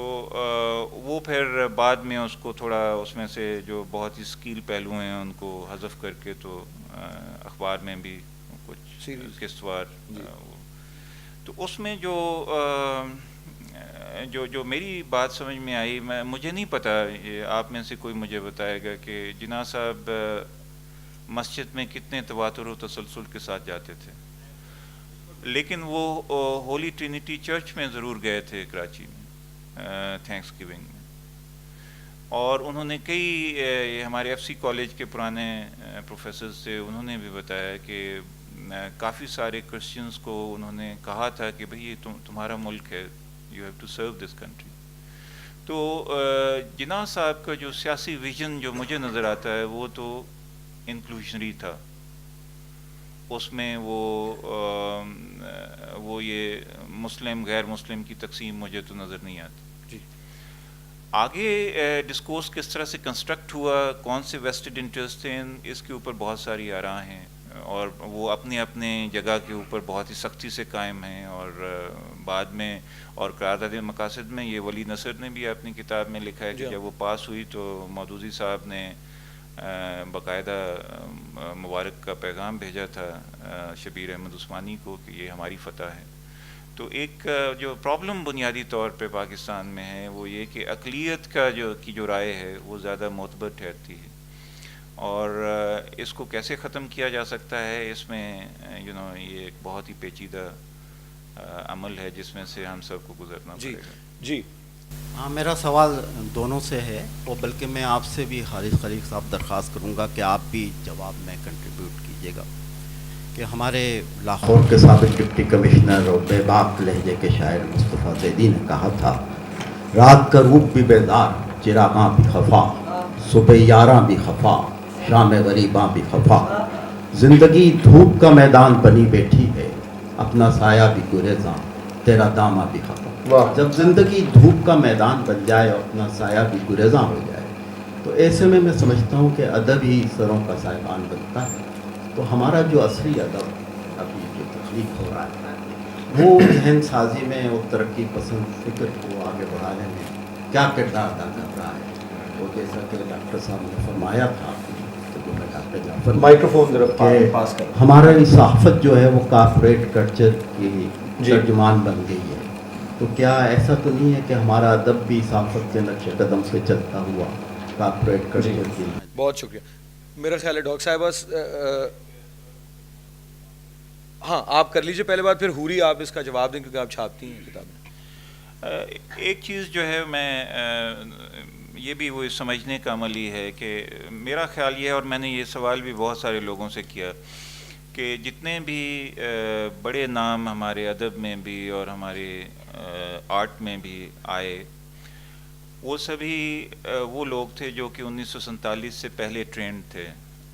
وہ پھر بعد میں اس کو تھوڑا اس میں سے جو بہت ہی اسکیل پہلو ہیں ان کو حذف کر کے تو اخبار میں بھی کچھ قسط وار, تو اس میں جو میری بات سمجھ میں آئی, مجھے نہیں پتا, آپ میں سے کوئی مجھے بتائے گا کہ جناح صاحب مسجد میں کتنے تواتر و تسلسل کے ساتھ جاتے تھے. لیکن وہ ہولی ٹرینیٹی چرچ میں ضرور گئے تھے کراچی میں تھینکس گیونگ میں, اور انہوں نے کئی ہمارے ایف سی کالج کے پرانے پروفیسرز تھے, انہوں نے بھی بتایا کہ کافی سارے کرسچنز کو انہوں نے کہا تھا کہ بھئی یہ تمہارا ملک ہے, you have to serve this country. تو جناح صاحب کا جو سیاسی ویژن جو مجھے نظر آتا ہے وہ تو انکلوژنری تھا. اس میں وہ یہ مسلم غیر مسلم کی تقسیم مجھے تو نظر نہیں آتی. جی آگے ڈسکورس کس طرح سے کنسٹرکٹ ہوا, کون سے ویسٹڈ انٹرسٹ تھے, اس کے اوپر بہت ساری آراء ہیں, اور وہ اپنے اپنے جگہ کے اوپر بہت ہی سختی سے قائم ہیں. اور بعد میں اور قرارداد مقاصد میں یہ ولی نصر نے بھی اپنی کتاب میں لکھا ہے کہ جب وہ پاس ہوئی تو مودودی صاحب نے باقاعدہ مبارک کا پیغام بھیجا تھا شبیر احمد عثمانی کو کہ یہ ہماری فتح ہے. تو ایک جو پرابلم بنیادی طور پہ پاکستان میں ہے وہ یہ کہ اقلیت کا جو رائے ہے وہ زیادہ معتبر ٹھہرتی ہے, اور اس کو کیسے ختم کیا جا سکتا ہے اس میں یہ ایک بہت ہی پیچیدہ عمل ہے جس میں سے ہم سب کو گزرنا پڑے گا. جی ہاں, میرا سوال دونوں سے ہے, اور بلکہ میں آپ سے بھی حارث خلیق صاحب درخواست کروں گا کہ آپ بھی جواب میں کنٹریبیوٹ کیجیے گا. کہ ہمارے لاہور کے سابق ڈپٹی کمشنر اور بے باک لہجے کے شاعر مصطفیٰ زیدی نے کہا تھا, رات کا روپ بھی بیدار, چراغاں بھی خفا, صبح یاراں بھی خفا, شام غریباں بھی خفا, زندگی دھوپ کا میدان بنی بیٹھی ہے, اپنا سایہ بھی گریزاں, تیرا داماں بھی خفا. جب زندگی دھوپ کا میدان بن جائے اور اپنا سایہ بھی گریزاں ہو جائے تو ایسے میں سمجھتا ہوں کہ ادب ہی سروں کا سائبان بنتا ہے. تو ہمارا جو عصری ادب ابھی جو تخلیق ہو رہا ہے وہ ذہن سازی میں اور ترقی پسند فکر کو آگے بڑھانے میں کیا کردار ادا کر رہا ہے. تو جیسا کہ ڈاکٹر صاحب نے فرمایا تھا کہ ہمارا صحافت جو ہے وہ کارپوریٹ کلچر کی ترجمان بن گئی ہے. تو کیا ایسا تو نہیں ہے کہ ہمارا ادب بھی صحافت کے نقش قدم سے چلتا ہوا کارپوریٹ کلچر کی؟ بہت شکریہ. میرا خیال ہے ڈاکٹر صاحبہ ہاں آپ کر لیجئے پہلے بات, پھر حوری آپ اس کا جواب دیں کیونکہ آپ چھاپتی ہیں کتابیں. ایک چیز جو ہے میں یہ بھی وہ سمجھنے کا عمل ہی ہے کہ میرا خیال یہ ہے, اور میں نے یہ سوال بھی بہت سارے لوگوں سے کیا, کہ جتنے بھی بڑے نام ہمارے ادب میں بھی اور ہمارے آرٹ میں بھی آئے وہ سبھی وہ لوگ تھے جو کہ 1947 سے پہلے ٹرینڈ تھے.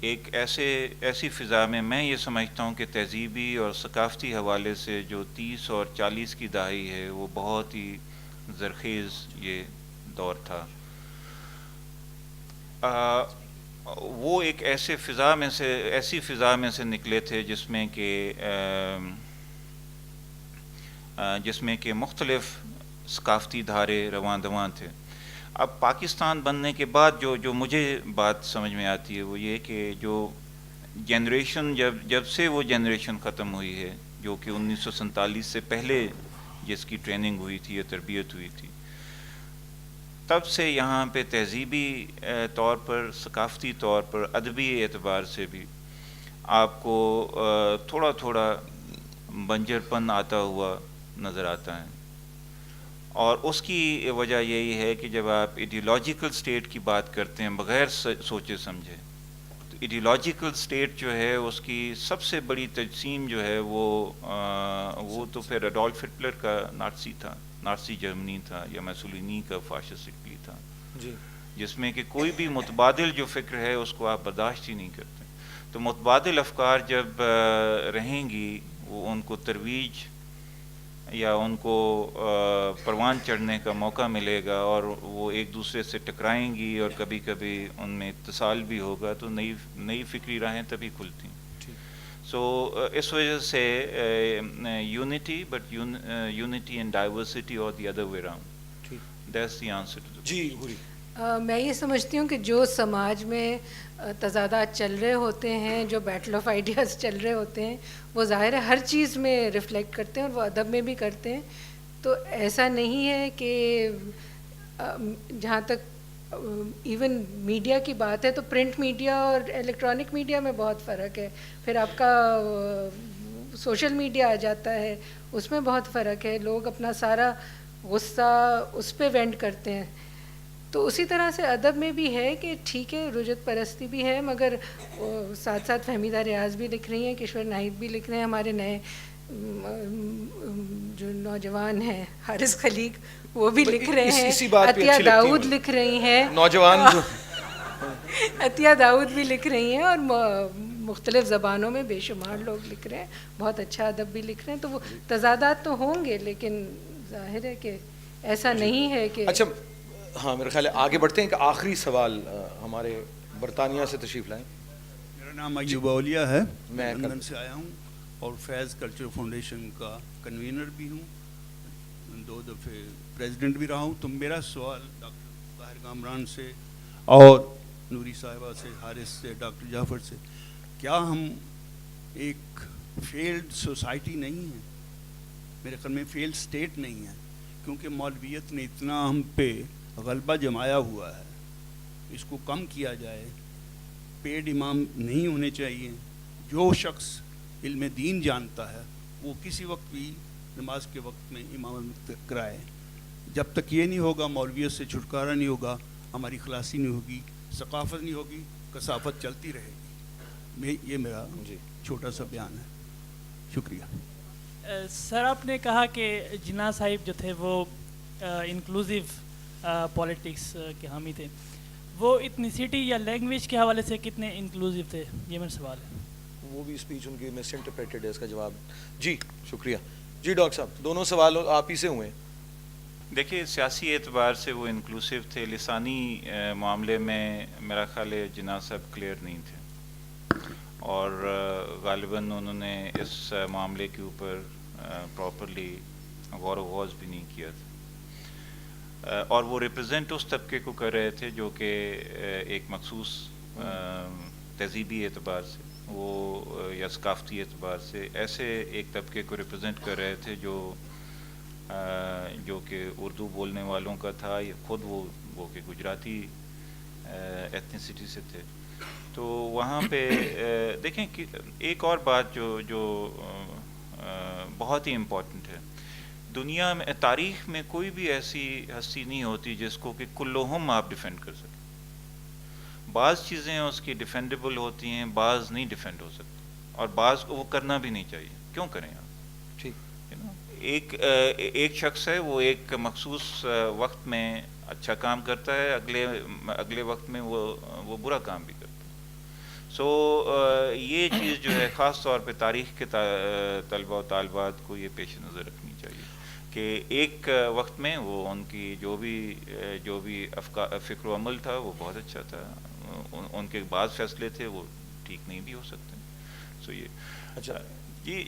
ایک ایسی فضا میں یہ سمجھتا ہوں کہ تہذیبی اور ثقافتی حوالے سے جو 30 اور 40 کی دہائی ہے وہ بہت ہی زرخیز یہ دور تھا. وہ ایک ایسی فضا میں سے نکلے تھے جس میں کہ مختلف ثقافتی دھارے رواں دواں تھے. اب پاکستان بننے کے بعد جو مجھے بات سمجھ میں آتی ہے وہ یہ کہ جو جنریشن جب سے وہ جنریشن ختم ہوئی ہے جو کہ 1947 سے پہلے جس کی ٹریننگ ہوئی تھی یا تربیت ہوئی تھی, تب سے یہاں پہ تہذیبی طور پر, ثقافتی طور پر, ادبی اعتبار سے بھی آپ کو تھوڑا تھوڑا بنجرپن آتا ہوا نظر آتا ہے. اور اس کی وجہ یہی ہے کہ جب آپ ایڈیولوجیکل سٹیٹ کی بات کرتے ہیں بغیر سوچے سمجھے، تو ایڈیولوجیکل سٹیٹ جو ہے اس کی سب سے بڑی تجسیم جو ہے وہ تو پھر اڈولف ہٹلر کا نازی جرمنی تھا، یا میسولینی کا فاشسٹ اٹلی تھا، جی، جس میں کہ کوئی بھی متبادل جو فکر ہے اس کو آپ برداشت ہی نہیں کرتے. تو متبادل افکار جب رہیں گی، وہ ان کو ترویج یا ان کو پروان چڑھنے کا موقع ملے گا، اور وہ ایک دوسرے سے ٹکرائیں گی، اور کبھی کبھی ان میں اتصال بھی ہوگا، تو نئی فکری راہیں تبھی کھلتی ہیں. سو اس وجہ سے unity, but unity and diversity اور the other way around, that's the answer to the. جی ہوری. میں یہ سمجھتی ہوں کہ جو سماج میں تضادات چل رہے ہوتے ہیں، جو بیٹل آف آئیڈیاز چل رہے ہوتے ہیں، وہ ظاہر ہے ہر چیز میں ریفلیکٹ کرتے ہیں، اور وہ ادب میں بھی کرتے ہیں. تو ایسا نہیں ہے کہ جہاں تک ایون میڈیا کی بات ہے تو پرنٹ میڈیا اور الیکٹرانک میڈیا میں بہت فرق ہے. پھر آپ کا سوشل میڈیا آ جاتا ہے، اس میں بہت فرق ہے. لوگ اپنا سارا غصہ اس پہ وینٹ کرتے ہیں. تو اسی طرح سے ادب میں بھی ہے کہ ٹھیک ہے، رجت پرستی بھی ہے، مگر ساتھ ساتھ فہمیدہ ریاض بھی لکھ رہی ہیں، کشور ناہید بھی لکھ رہے ہیں، ہمارے نئے جو نوجوان ہیں حارث خلیق وہ بھی لکھ رہے ہیں، عطیہ داؤد لکھ رہی ہیں، نوجوان عطیہ داؤد بھی لکھ رہی ہیں، اور مختلف زبانوں میں بے شمار لوگ لکھ رہے ہیں، بہت اچھا ادب بھی لکھ رہے ہیں. تو وہ تضادات تو ہوں گے، لیکن ظاہر ہے کہ ایسا نہیں ہے کہ اچھا. ہاں میرا خیال ہے آگے بڑھتے ہیں. کہ آخری سوال ہمارے برطانیہ سے تشریف لائیں. میرا نام ایوب اولیاء ہے، میں لندن سے آیا ہوں، اور فیض کلچر فاؤنڈیشن کا کنوینر بھی ہوں، 2 دفعے پریزیڈنٹ بھی رہا ہوں. تو میرا سوال ڈاکٹر طاہر کامران سے اور نوری صاحبہ سے، حارث سے، ڈاکٹر جعفر سے، کیا ہم ایک فیلڈ سوسائٹی نہیں ہیں؟ میرے خیال میں فیلڈ اسٹیٹ نہیں ہے، کیونکہ مولویت نے اتنا ہم پہ غلبہ جمایا ہوا ہے. اس کو کم کیا جائے. پیڈ امام نہیں ہونے چاہیے. جو شخص علم دین جانتا ہے وہ کسی وقت بھی نماز کے وقت میں امامت کرائے. جب تک یہ نہیں ہوگا، مولویت سے چھٹکارا نہیں ہوگا، ہماری خلاصی نہیں ہوگی، ثقافت نہیں ہوگی، کثافت چلتی رہے گی. یہ میرا چھوٹا سا بیان ہے. شکریہ. سر آپ نے کہا کہ جناح صاحب جو تھے وہ انکلوزیو پولیٹکس کے حامی تھے. وہ ایتھنیسٹی یا لینگویج کے حوالے سے کتنے انکلوزیو تھے؟ یہ میرا سوال ہے. وہ بھی اسپیچ ان کی مس انٹرپریٹڈ ہے. اس کا جواب جی شکریہ. جی ڈاکٹر صاحب دونوں سوال آپ ہی سے ہوئے. دیکھیے سیاسی اعتبار سے وہ انکلوسیو تھے، لسانی معاملے میں میرا خیال ہے جناح صاحب کلیئر نہیں تھے، اور غالباً انہوں نے اس معاملے کے اوپر پراپرلی غور و خوض بھی نہیں کیا تھا. اور وہ ریپرزینٹ اس طبقے کو کر رہے تھے جو کہ ایک مخصوص تہذیبی اعتبار سے وہ یا ثقافتی اعتبار سے ایسے ایک طبقے کو ریپرزینٹ کر رہے تھے جو کہ اردو بولنے والوں کا تھا، یا خود وہ کہ گجراتی ایتھنیسٹی سے تھے. تو وہاں پہ دیکھیں کہ ایک اور بات جو بہت ہی امپورٹنٹ ہے، دنیا میں تاریخ میں کوئی بھی ایسی ہستی نہیں ہوتی جس کو کہ کلہم آپ ڈیفینڈ کر سکیں. بعض چیزیں اس کی ڈیفینڈیبل ہوتی ہیں، بعض نہیں ڈیفینڈ ہو سکتی، اور بعض کو وہ کرنا بھی نہیں چاہیے. کیوں کریں آپ؟ ٹھیک ایک شخص ہے، وہ ایک مخصوص وقت میں اچھا کام کرتا ہے، اگلے وقت میں وہ برا کام بھی کرتا ہے. سو یہ چیز جو ہے خاص طور پہ تاریخ کے طلبہ و طالبات کو یہ پیش نظر رکھنی چاہیے کہ ایک وقت میں وہ ان کی جو بھی فکر و عمل تھا وہ بہت اچھا تھا، ان کے بعض فیصلے تھے وہ ٹھیک نہیں بھی ہو سکتے. سو یہ اچھا جی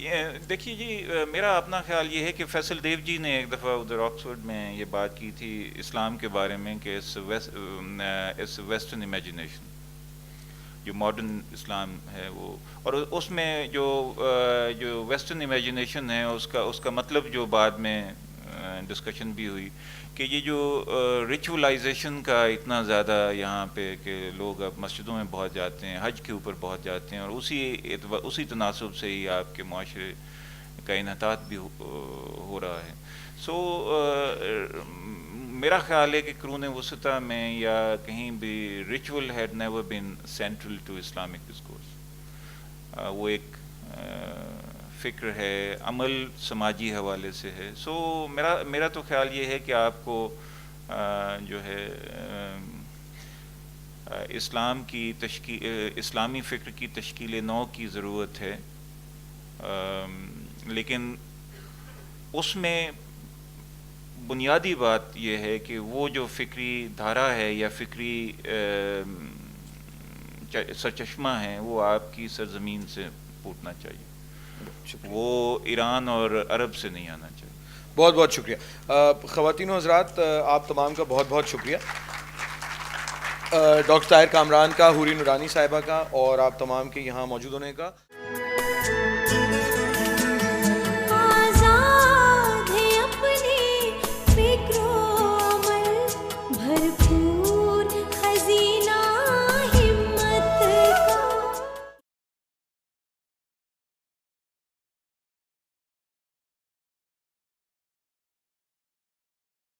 دیکھیے جی میرا اپنا خیال یہ ہے کہ فیصل دیو جی نے ایک دفعہ ادھر آکسفورڈ میں یہ بات کی تھی اسلام کے بارے میں کہ اس ویسٹرن امیجنیشن جو ماڈرن اسلام ہے وہ، اور اس میں جو ویسٹرن امیجنیشن ہے اس کا مطلب جو بعد میں ڈسکشن بھی ہوئی کہ یہ جو ریچولائزیشن کا اتنا زیادہ یہاں پہ کہ لوگ اب مسجدوں میں بہت جاتے ہیں، حج کے اوپر بہت جاتے ہیں، اور اسی تناسب سے ہی آپ کے معاشرے کا انحطاط بھی ہو رہا ہے. سو میرا خیال ہے کہ قرون وسطیٰ میں یا کہیں بھی ritual had never been central to Islamic discourse. وہ ایک فکر ہے، عمل سماجی حوالے سے ہے. سو میرا تو خیال یہ ہے کہ آپ کو جو ہے اسلام کی اسلامی فکر کی تشکیل نو کی ضرورت ہے، لیکن اس میں بنیادی بات یہ ہے کہ وہ جو فکری دھارا ہے یا فکری سرچشمہ ہے وہ آپ کی سرزمین سے پھوٹنا چاہیے، وہ ایران اور عرب سے نہیں آنا چاہیے. بہت بہت شکریہ. خواتین و حضرات، آپ تمام کا بہت بہت شکریہ. ڈاکٹر طاہر کامران کا، حوری نورانی صاحبہ کا، اور آپ تمام کے یہاں موجود ہونے کا.